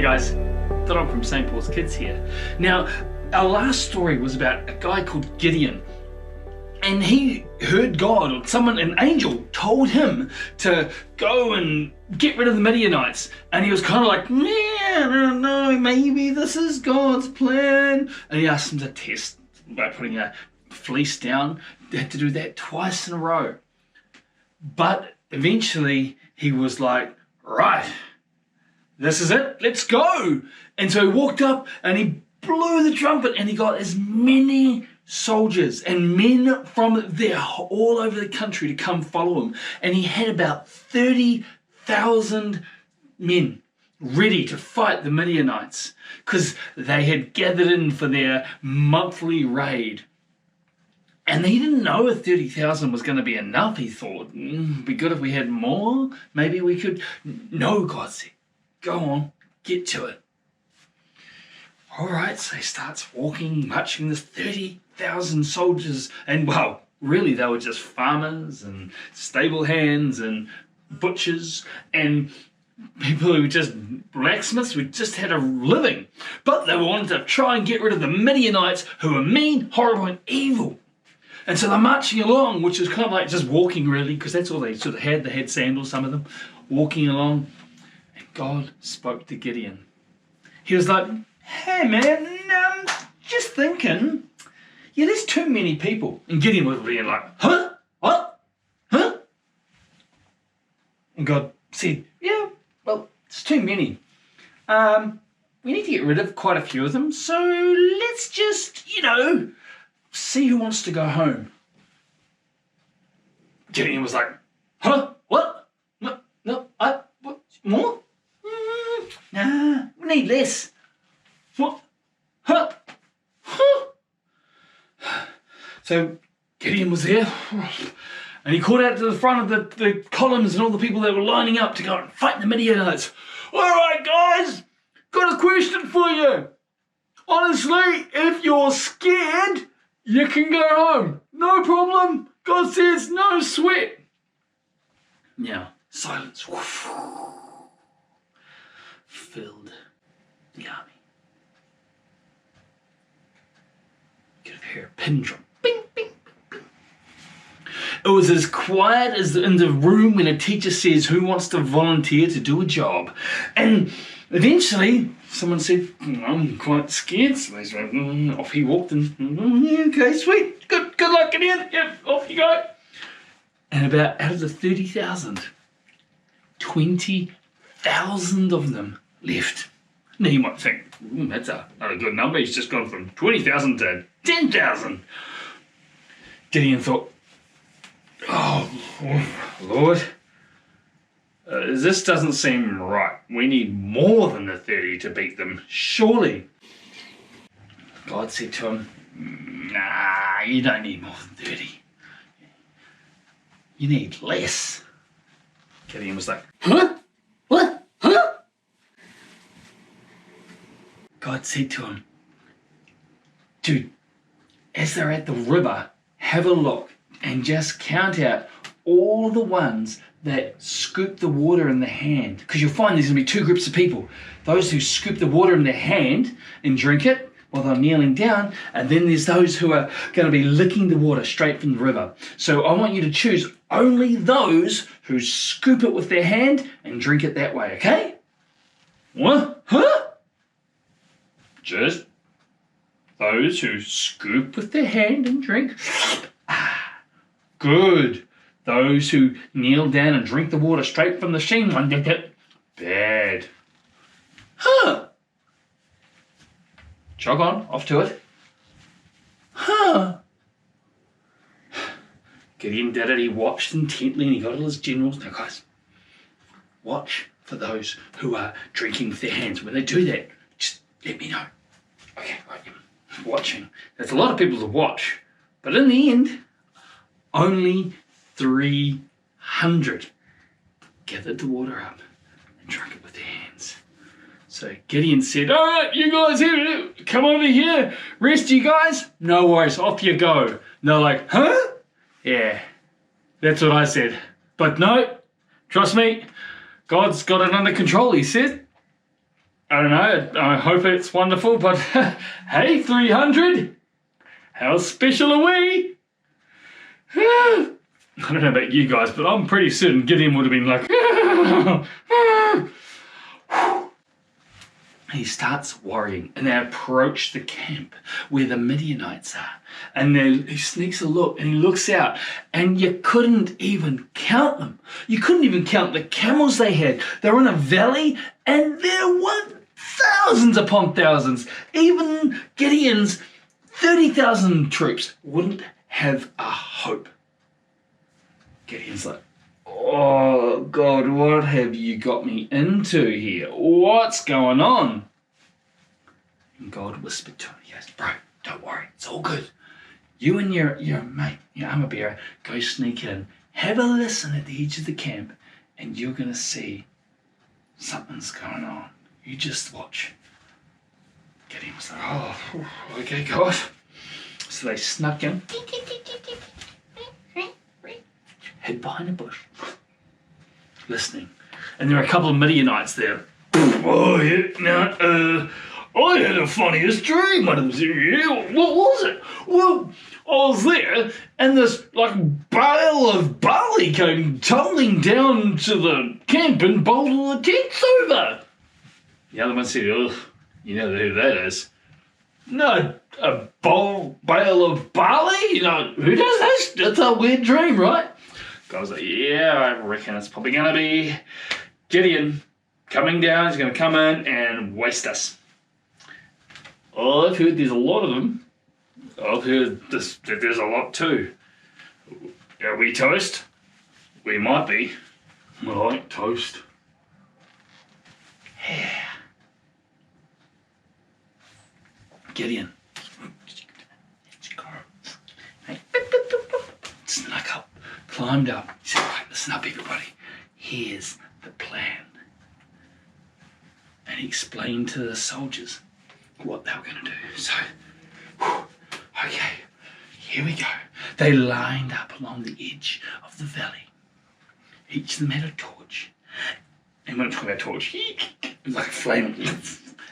Hey guys, Don from St Paul's Kids here. Now, our last story was about a guy called Gideon. And he heard God, or an angel told him to go and get rid of the Midianites. And he was kind of like, man, I don't know, maybe this is God's plan. And he asked him to test by putting a fleece down. They had to do that twice in a row. But eventually he was like, right, this is it, let's go. And so he walked up and he blew the trumpet and he got as many soldiers and men from there all over the country to come follow him. And he had about 30,000 men ready to fight the Midianites because they had gathered in for their monthly raid. And he didn't know if 30,000 was going to be enough. He thought, it'd be good if we had more. Maybe we could. No, God said, go on, get to it. All right, so he starts walking, marching this 30,000 soldiers. And well, really they were just farmers and stable hands and butchers and people who were just blacksmiths who just had a living. But they wanted to try and get rid of the Midianites who were mean, horrible and evil. And so they're marching along, which is kind of like just walking really, because that's all they sort of had. They had sandals, some of them, walking along. And God spoke to Gideon. He was like, hey man, just thinking, yeah, there's too many people. And Gideon was being like, huh? What? Huh? And God said, yeah, well, it's too many. We need to get rid of quite a few of them. So let's just, see who wants to go home. Gideon was like, huh? What? No, what? More? Nah, we need less. What? Huh? So Gideon was there and he called out to the front of the columns and all the people that were lining up to go and fight the Midianites. All right, guys, got a question for you. Honestly, if you're scared, you can go home. No problem. God says no sweat. Now, silence filled the army. You could hear a pin drop. Bing, bing, bing. It was as quiet as in the room when a teacher says who wants to volunteer to do a job. And eventually, someone said, I'm quite scared. So they went, off he walked and, yeah, okay, sweet. Good luck, Gideon. Yep, off you go. And out of the 30,000, 20,000 of them left. Now you might think, that's not a good number. He's just gone from 20,000 to 10,000. Gideon thought, oh, Lord, this doesn't seem right. We need more than the 30 to beat them, surely. God said to him, nah, you don't need more than 30. You need less. Gideon was like, huh? What? Huh? God said to him, dude, as they're at the river, have a look and just count out all the ones that scoop the water in the hand. Because you'll find there's going to be two groups of people. Those who scoop the water in their hand and drink it while they're kneeling down. And then there's those who are going to be licking the water straight from the river. So I want you to choose only those who scoop it with their hand and drink it that way, okay? What? Huh? Just those who scoop with their hand and drink. Good. Those who kneel down and drink the water straight from the machine. Bad. Huh. Jog on, off to it. Huh. Gideon did it. He watched intently and he got all his generals. Now guys, watch for those who are drinking with their hands. When they do that, just let me know. Okay, right, watching. There's a lot of people to watch. But in the end, only 300 gathered the water up and drank it with their hands. So Gideon said, all right, you guys here, come over here. Rest you guys. No worries, off you go. And they're like, huh? Yeah, that's what I said. But no, trust me, God's got it under control, he said. I don't know, I hope it's wonderful, but hey, 300, how special are we? I don't know about you guys, but I'm pretty certain Gideon would have been like, he starts worrying, and they approach the camp where the Midianites are. And he sneaks a look, and he looks out, and you couldn't even count them. You couldn't even count the camels they had. They were in a valley, and there were thousands upon thousands. Even Gideon's 30,000 troops wouldn't have a hope. Gideon's like, oh, God, what have you got me into here? What's going on? And God whispered to him, he goes, bro, don't worry, it's all good. You and your mate, your armor bearer, go sneak in, have a listen at the edge of the camp, and you're going to see something's going on. You just watch. Gideon was like, oh, okay, God. So they snuck in, hid behind a bush, listening. And there were a couple of Midianites there. Oh, yeah, now, I had the funniest dream. What was it? Well, I was there, and this, bale of barley came tumbling down to the camp and bowled all the tents over. The other one said, oh, you know who that is. No, a bale of barley? You know, who does this? That's a weird dream, right? I was like, yeah, I reckon it's probably going to be Gideon coming down. He's going to come in and waste us. Oh, I've heard there's a lot of them. I've heard that there's a lot too. Are we toast? We might be. I like toast. Yeah. Gideon. Snuck up, climbed up. He said, right, listen up, everybody. Here's the plan. And he explained to the soldiers what they were going to do. So, okay, here we go. They lined up along the edge of the valley. Each of them had a torch. And when I'm talking about a torch, it was like a flame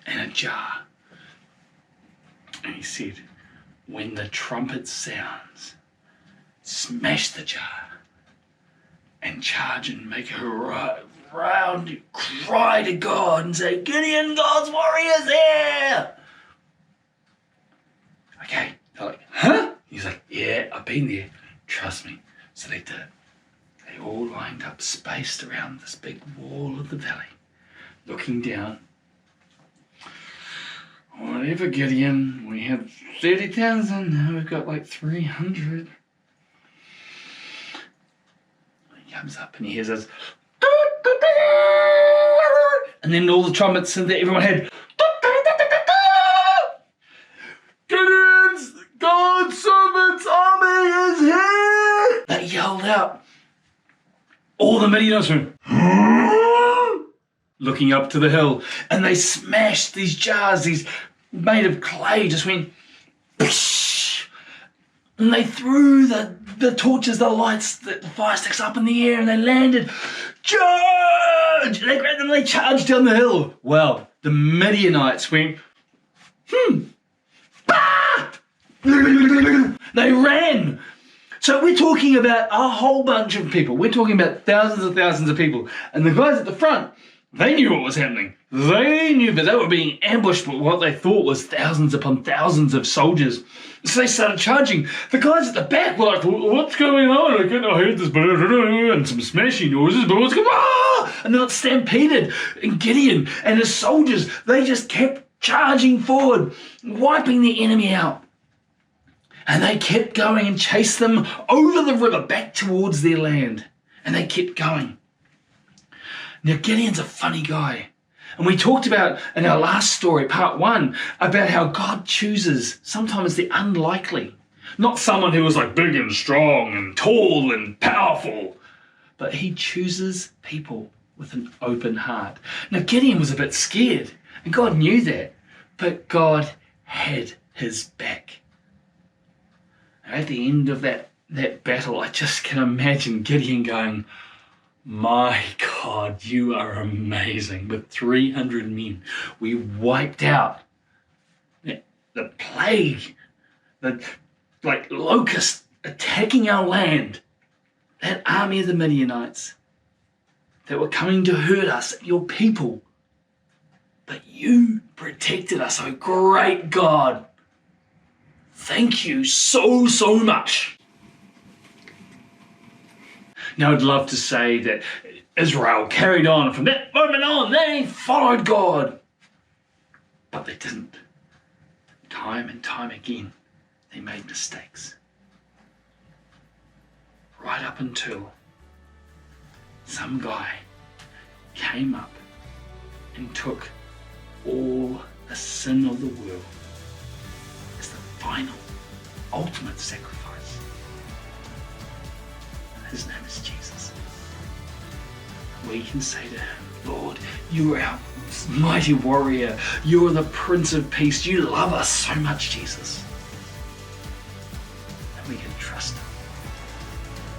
and a jar. And he said, when the trumpet sounds, smash the jar and charge and make a round cry to God and say, Gideon, God's warriors here! Okay, they're like, huh? He's like, yeah, I've been there. Trust me. So they did it. They all lined up, spaced around this big wall of the valley, looking down. Whatever, Gideon, we have 30,000, now we've got 300. He comes up and he hears us, and then all the trumpets that everyone had, Gideon's God's servant's army is here! They yelled out. All the Midianites went, looking up to the hill, and they smashed these jars, these made of clay, just went, and they threw the torches, the lights, the fire sticks up in the air, and they landed. Charge! They grabbed them and they charged down the hill. Well, the Midianites went, bah! They ran. So we're talking about a whole bunch of people. We're talking about thousands and thousands of people. And the guys at the front, they knew what was happening. They knew that they were being ambushed by what they thought was thousands upon thousands of soldiers. So they started charging. The guys at the back were like, what's going on? I heard this and some smashing noises, but what's going on? And they got stampeded. And Gideon and his soldiers, they just kept charging forward, wiping the enemy out. And they kept going and chased them over the river back towards their land. And they kept going. Now, Gideon's a funny guy. And we talked about in our last story, part 1, about how God chooses sometimes the unlikely. Not someone who was big and strong and tall and powerful. But he chooses people with an open heart. Now, Gideon was a bit scared. And God knew that. But God had his back. At the end of that battle, I just can imagine Gideon going, my God, you are amazing. With 300 men, we wiped out the plague, the locusts attacking our land, that army of the Midianites that were coming to hurt us, your people. But you protected us, oh great God. Thank you so, so much. Now I'd love to say that Israel carried on. From that moment on, they followed God. But they didn't. Time and time again, they made mistakes. Right up until some guy came up and took all the sin of the world as the final, ultimate sacrifice. His name is Jesus. We can say to him, Lord, you are our mighty warrior. You are the Prince of Peace. You love us so much, Jesus. And we can trust him.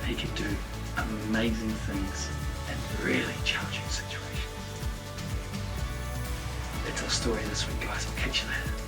He can do amazing things in really challenging situations. That's our story this week, guys. I'll catch you later.